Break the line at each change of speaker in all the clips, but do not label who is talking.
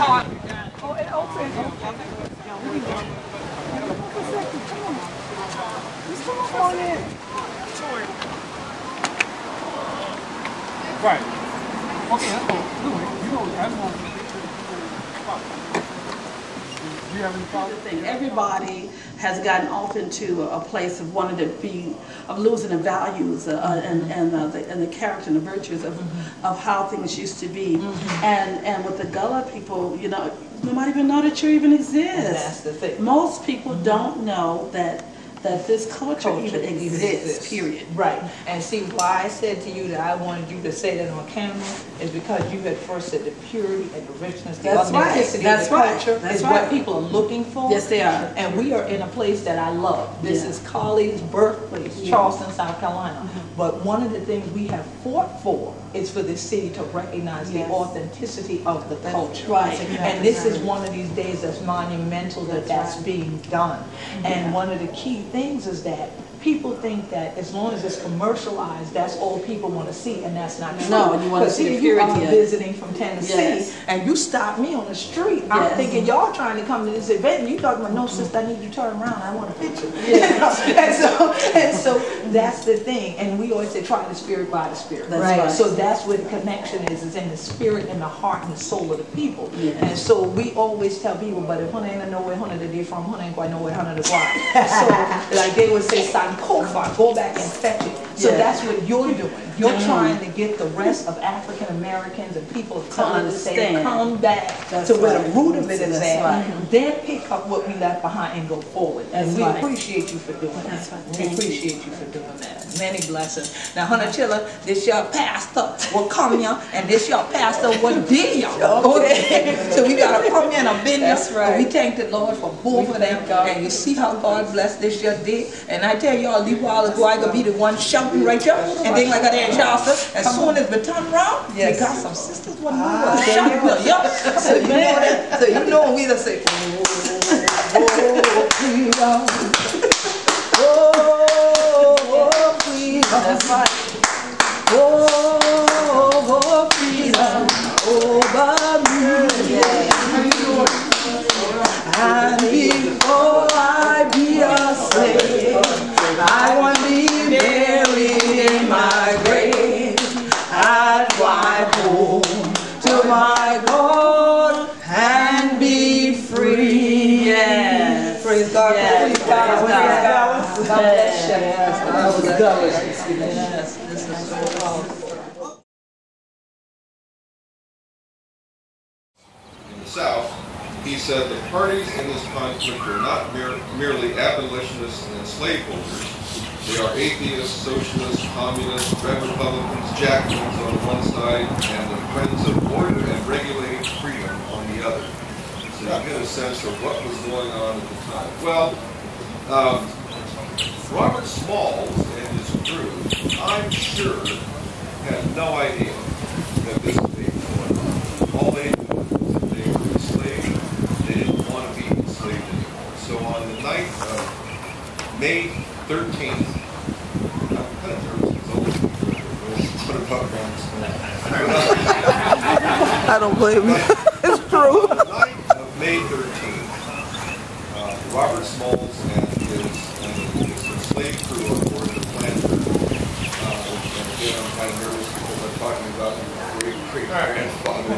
Oh, it opened. Just come up on in. Right. Okay, that's cool. You know, that's one. Do you have any problems?
Everybody has gotten off into a place of wanting to be, of losing the values and the character and the virtues of how things used to be. And with the Gullah people, you know, nobody even know that you even exist.
And that's the thing.
Most people don't know that this culture even exists, period.
Right. And see, why I said to you that I wanted you to say that on camera is because you had first said the purity and the richness, the authenticity of the culture is what people are looking for.
Yes, they are.
And we are in a place that I love. This is Colleen's birthplace, Charleston, South Carolina. But one of the things we have fought for is for this city to recognize the authenticity of the culture.
Right.
And this is one of these days that's monumental that's being done. And one of the key things is that people think that as long as it's commercialized, that's all people want to see, and that's not true.
No, you want to see the purity.
You are visiting from Tennessee, and you stop me on the street. I'm thinking y'all trying to come to this event, and you talking about, no, sister, I need you to turn around. I want a picture. and so that's the thing. And we always say, try the spirit by the spirit.
Right.
So that's where the connection is in the spirit and the heart and the soul of the people. And so we always tell people, but if honey ain't know where honey they from, honey ain't quite know where honey to why. So like they would say, Kofa, go back and fetch it. So that's what you're doing. You're trying to get the rest of African Americans and people of color to say, come back to where the root of it is at. Then pick up what we left behind and go forward. And we appreciate you for doing that. We appreciate you for doing that. Many blessings. Now, Hunter Chiller, this your pastor will come here, and this your pastor will deal y'all. Okay. So we got a come here and a business. We thank the Lord for both of them. And you see how God blessed this your day. And I tell y'all, a little while ago, I could be the one shouting right here, and then like I did in Charleston. As soon as the turn around, we got some sisters one more shouting. So you know that. So you know when we just say, oh, freedom. Oh, freedom. That's right. Oh, freedom over me. And before I be a slave, I want to be buried in my grave. I'd fly home to my God and be free. Yes. Praise God. Yes. Praise God. Praise God. God bless you. Yes. That was Gullah. Yes. This is so powerful.
In the South, he said the parties in this conflict are not merely abolitionists and slaveholders. They are atheists, socialists, communists, red Republicans, Jacobins on one side, and the friends of order and regulated freedom on the other. So you get a sense of what was going on at the time. Well, Robert Smalls and his crew, I'm sure, had no idea that this was going on. All they knew was that they were enslaved. They didn't want to be enslaved anymore. So on the night of May 13th, I'm kind of nervous because all these people what about Robert Smalls?
I don't blame you. It's true.
On the night of May 13th, Robert Smalls and his enslaved crew on board the Planter, and again I'm kind of nervous because I'm talking about my great-great-grandfather,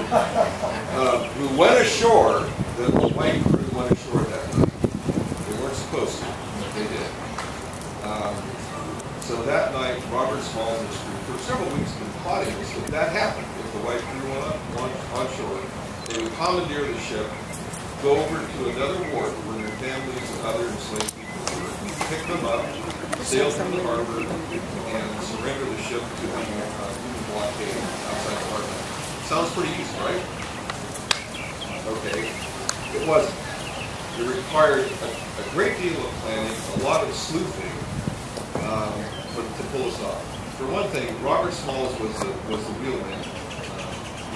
who went ashore, the white crew went ashore that night. They weren't supposed to, but they did. So that night, Robert Smalls and his crew, for several weeks, been plotting this. If that happened, if the white crew went on shore, they would commandeer the ship, go over to another wharf where their families and other enslaved people were, pick them up, sail through the harbor, and surrender the ship to the Union blockade outside the harbor. Sounds pretty easy, right? Okay. It wasn't. It required a great deal of planning, a lot of sleuthing, to pull us off. For one thing, Robert Smalls was the wheelman,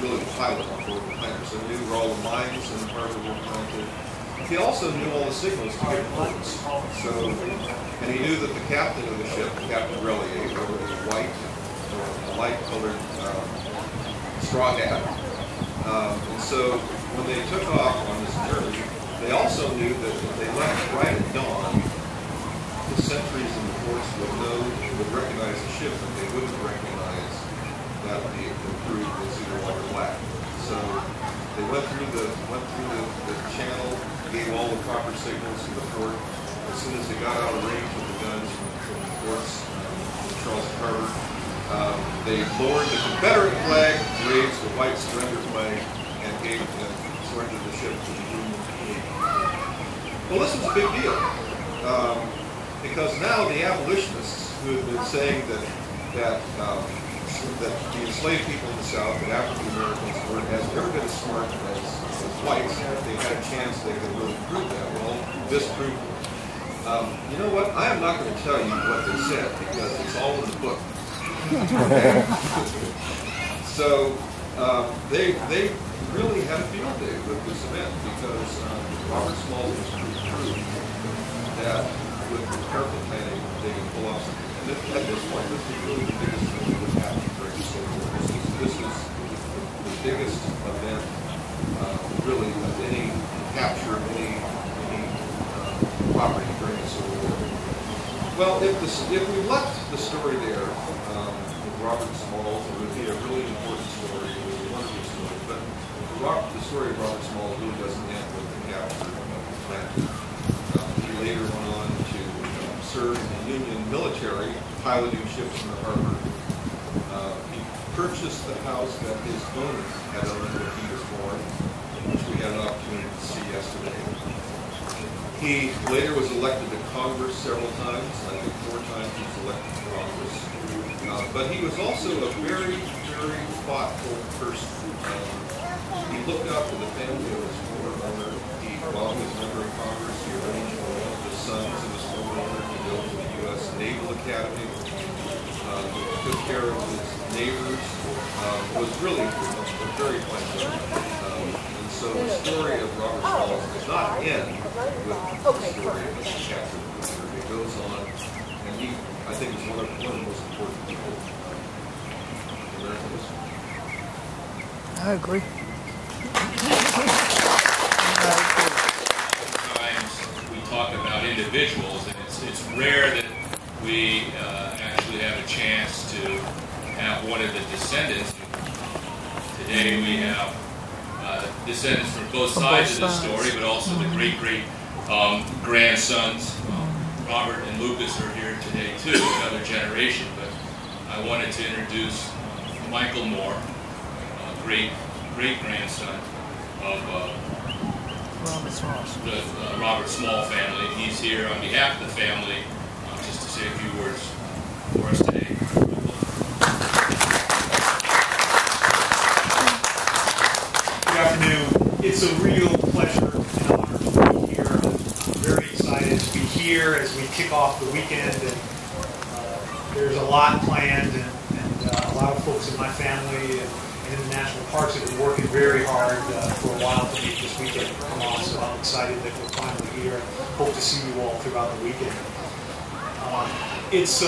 really the pilot on board the Planter, so he knew where all the mines in the harbor were planted. He also knew all the signals to get ports. So, and he knew that the captain of the ship, Captain Relier, wore a white or a light-colored straw hat. And so when they took off on this journey, they also knew that if they left right at dawn, the sentries in the forts would recognize the ship, but they wouldn't recognize that the crew was either white or black. So they went through the channel, gave all the proper signals to the fort. As soon as they got out of range of the guns from the forts in Charleston Harbor, they lowered the Confederate flag, raised the white surrender flag, and surrendered the ship to the Union Navy. Well, this was a big deal. Because now the abolitionists who had been saying that the enslaved people in the South, that African Americans weren't never been as smart as whites, if they had a chance they could really prove that. Well, this proved it. You know what? I am not going to tell you what they said because it's all in the book. Okay? So they really had a field day with this event because Robert Small was proved that with careful planning, they can pull off something. And at this point, this is really the biggest thing that would happen during the Civil War. This is the biggest event, really, of any capture of any property during the Civil War. Well, if we left the story there with Robert Small, it would be a really important story. It would be a wonderful story. But the story of Robert Small really doesn't end with the capture of the plant. He later went on to serve in the Union military, piloting ships in the harbor. He purchased the house that his owner had owned when he was born, which we had an opportunity to see yesterday. He later was elected to Congress several times. I think 4 times he was elected to Congress. But he was also a very, very thoughtful person. He looked out for the family of his former owner. While he was a member of Congress, he arranged for one of his sons and his former owner to go to the U.S. Naval Academy. Took care of his neighbors. Was really a very fine gentleman. And so the story of Robert Small does not end with the story of the capture of the prisoner. It goes on, and he, I think, is one of the most important people in American history.
I agree.
We talk about individuals, and it's rare that we actually have a chance to have one of the descendants. Today we have descendants from both sides of the story, but also the great grandsons. Robert and Lucas are here today too, another generation. But I wanted to introduce Michael Moore, great grandson of the Robert Small family. He's here on behalf of the family just to say a few words for us today.
Good afternoon. It's a real pleasure and honor to be here. I'm very excited to be here as we kick off the weekend. And there's a lot planned, and a lot of folks in my family and in the national parks have been working very hard for a while to make this weekend come off. So I'm excited that we're finally here. Hope to see you all throughout the weekend. It's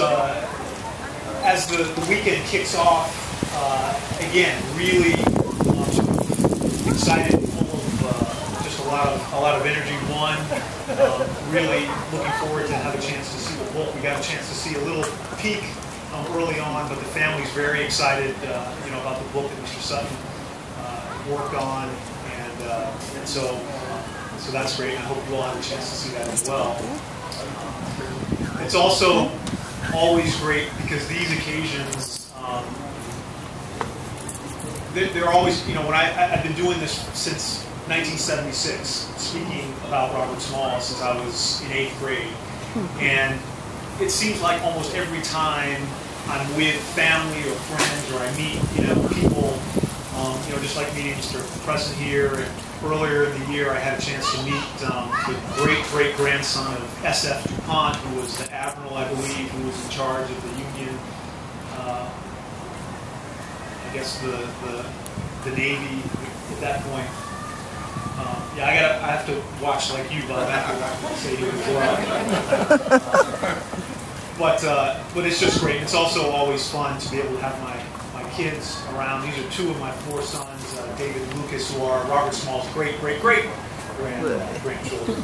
as the weekend kicks off. Again, really excited, full of just a lot of energy. Really looking forward to have a chance to see the book. We got a chance to see a little peek early on, but the family's very excited, about the book that Mr. Sutton worked on, and so that's great. I hope you all have a chance to see that as well. It's also always great because these occasions, they're always, when I've been doing this since 1976, speaking about Robert Small since I was in 8th grade, and it seems like almost every time I'm with family or friends, or I meet, people, just like meeting Mr. Preston here. And earlier in the year, I had a chance to meet the great-grandson of S.F. DuPont, who was the admiral, I believe, who was in charge of the Union, I guess the Navy at that point. I have to watch like you, Bob. I have to say here as well. But it's just great. It's also always fun to be able to have my kids around. These are two of my four sons, David and Lucas, who are Robert Small's great-great-great-grandchildren.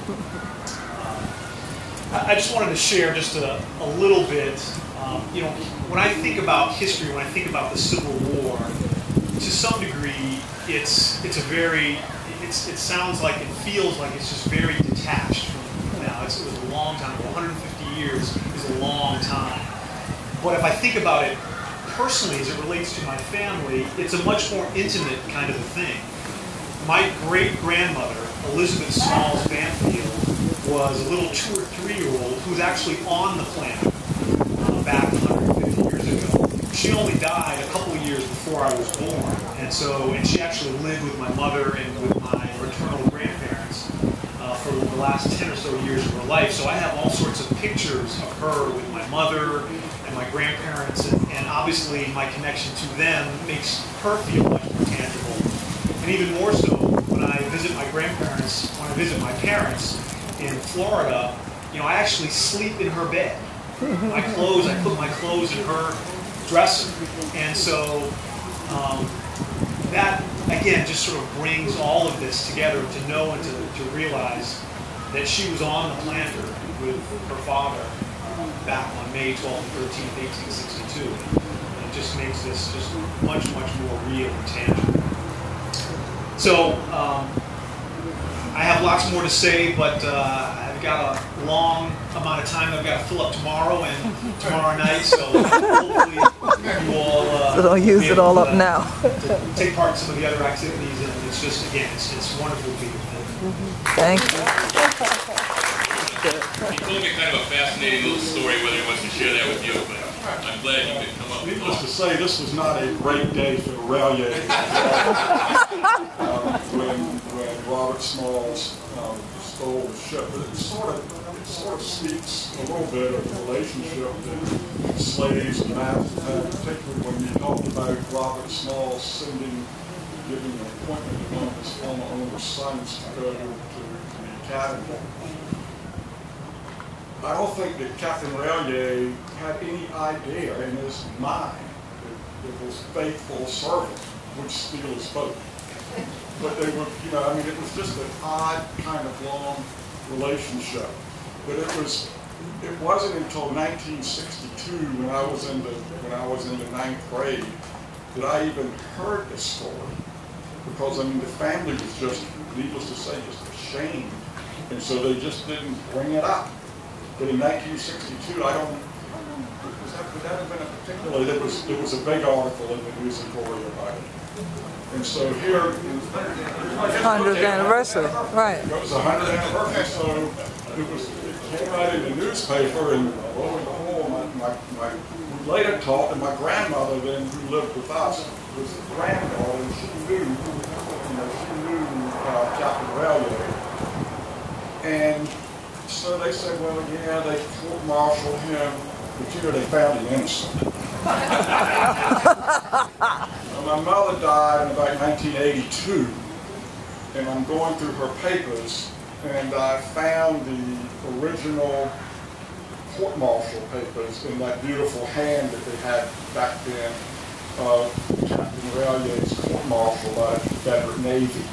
I just wanted to share just a little bit. When I think about history, when I think about the Civil War, to some degree, it sounds like, it feels like it's just very detached from now. It was a long time ago. 150 years is a long time. But if I think about it personally, as it relates to my family, it's a much more intimate kind of a thing. My great-grandmother, Elizabeth Smalls Banfield, was a little 2 or 3-year-old who was actually on the planet back 150 years ago. She only died a couple of years before I was born, and she actually lived with my mother and with my maternal grandparents for the last 10 or so years of her life. So I have all sorts of pictures of her with my mother and my grandparents, and obviously my connection to them makes her feel much more tangible. And even more so when I visit my grandparents, when I visit my parents in Florida, I actually sleep in her bed. I put my clothes in her dresser. And so that, again, just sort of brings all of this together to know and to realize that she was on the planter with her father back on May 12th and 13th, 1862. And it just makes this just much, much more real and tangible. So I have lots more to say, but I've got a long amount of time I've got to fill up tomorrow and tomorrow night, so hopefully you all
so don't use it all up now.
to take part in some of the other activities, and it's just, again, it's wonderful to be with you.
Thank you.
He told me kind of a fascinating little story, whether he wants to share that with you, but I'm glad you could come up with
Needless to say, this was not a great day for the Rallier. when Robert Smalls stole the ship, but it sort of speaks a little bit of the relationship that slaves and masters had, particularly when you talked about Robert Smalls giving an appointment to one of his former owner's sons to go to the academy. I don't think that Captain Rallier had any idea in his mind that his faithful servant would steal his boat. But they were, it was just an odd kind of long relationship. But it wasn't until 1962, when I was in the 9th grade, that I even heard this story. Because the family was just, needless to say, just ashamed, and so they just didn't bring it up. But in 1962, would that have been a particularly, there was a big article in the News and Courier about it. And so here,
100th anniversary, right.
It was 100th anniversary, so it came out in the newspaper, and lo and behold, we later talked, and my grandmother then, who lived with us, was the granddaughter, and she knew Captain Rallier. And so they said, well, yeah, they court-martialed him, but they found him innocent. My mother died in about 1982, and I'm going through her papers, and I found the original court-martial papers in that beautiful hand that they had back then of Captain Rallier's court-martial by the Confederate Navy.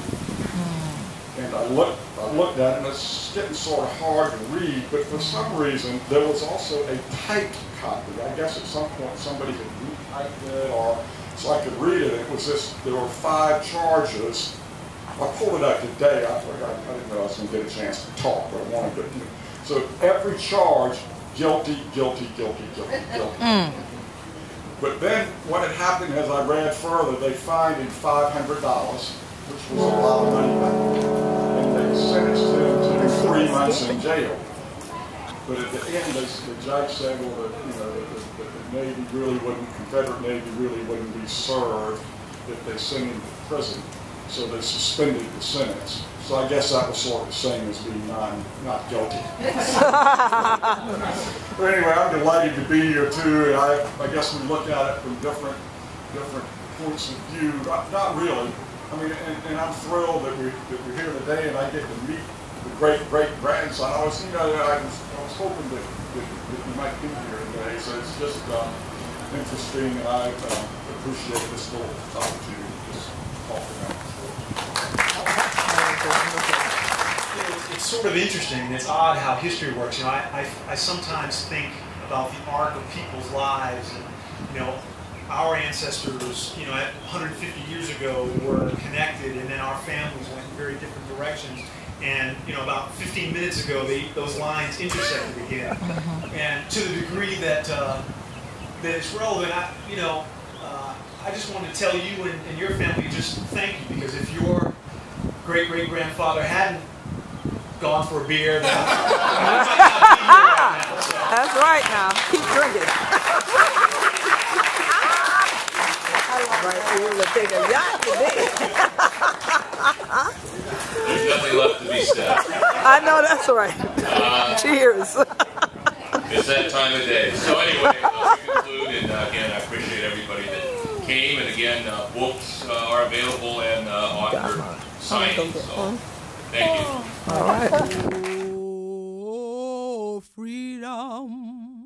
And I looked at it, and it's getting sort of hard to read, but for some reason, there was also a typed copy. I guess at some point somebody had retyped it, so I could read it. It was there were 5 charges. I pulled it out today. I didn't know I was going to get a chance to talk, but I wanted to. So every charge, guilty, guilty, guilty, guilty, guilty. But then what had happened as I read further, they fined him $500, which was a lot of money back then. And they sentenced him to 3 months in jail. But at the end, the judge said, well, the Navy really wouldn't, Confederate Navy really wouldn't be served if they sent him to prison. So they suspended the sentence. So I guess that was sort of the same as being not guilty. But anyway, I'm delighted to be here too, and I guess we look at it from different points of view. Not really. I mean, and I'm thrilled that we're here today, and I get to meet the great grandson. I was hoping that you might be here today. So it's just interesting. I appreciate this little opportunity to just talk about this.
It's sort of interesting, and it's odd how history works. You know, I sometimes think about the arc of people's lives, and you know, our ancestors, you know, 150 years ago were connected, and then our families went in very different directions. And you know, about 15 minutes ago, those lines intersected again. And to the degree that that it's relevant, I just want to tell you and your family just thank you, because if your great-great-grandfather hadn't gone for a beer, then I might not be here right now. So.
That's right now. Keep drinking. Right, you will take a yacht today.
There's nothing left to be said.
I know that's right. Cheers.
It's that time of day. So anyway, we conclude, and again, I appreciate everybody that came, and again, books are available and author signings. So thank you.
All right.
Oh, freedom.